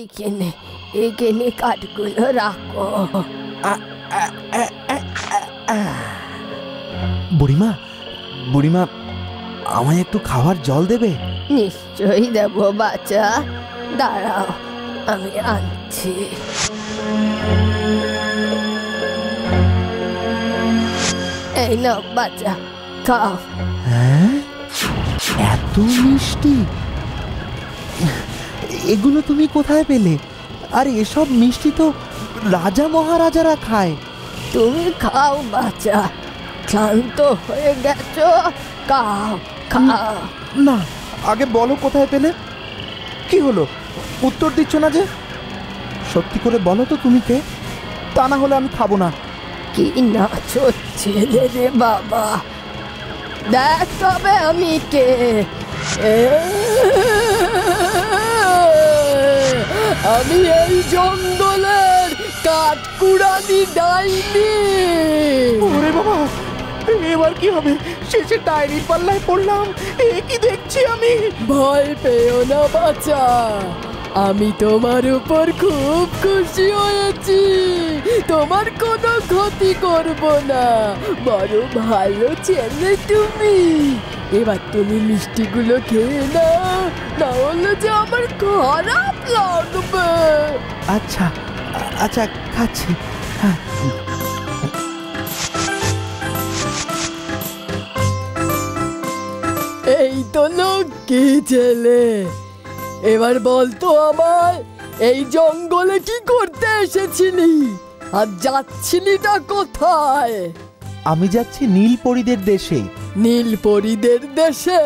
এখানে এখানে কাঠগুলো রাখো। বুড়িমা বুড়িমা আমায় একটু খাওয়ার জল দেবে? নিশ্চয়ই দেবো বাচ্চা, দাঁড়াও আমি আনছি। এই নাও বাচ্চা, খাও। হ্যাঁ, এত মিষ্টি! এগুলো তুমি কোথায় পেলে? আর এসব মিষ্টি তো রাজা মহারাজারা খায়। তুমি খাও বাচ্চা, ক্লান্ত হয়ে গেছো, খাও খাও। না, আগে বলো কোথায় পেলে। কি হলো, উত্তর দিচ্ছ না যে? সত্যি করে বলো তো তুমি কে, তা না হলে আমি খাবো না। কি নাচো ছেলে রে বাবা, দেখ তবে আমি কে। আমি এই জঙ্গলের কাঠকুড়ানি ডাইনি। ওরে বাবা, এবার কি হবে? শেষে ডায়েরির পাল্লায় পড়লাম। এ কি দেখছি আমি! ভয় পেও না বাচ্চা, আমি তোমার উপর খুব খুশি হয়েছি। তোমার কোনো ক্ষতি করব না, বড় ভালো ছেলে তুমি। এবার তুমি মিষ্টিগুলো খেয়ে নাও, না হলে যে আমার খারাপ লাগবে। আচ্ছা আচ্ছা, খাচ্ছি। হ্যাঁ। এই তো লক্ষ্মী ছেলে, এবার বলতো আমায়, এই জঙ্গলে কি করতে এসেছিলি আর যাচ্ছিলিটা কোথায়? আমি যাচ্ছি নীলপরীদের দেশে। নীলপরীদের দেশে?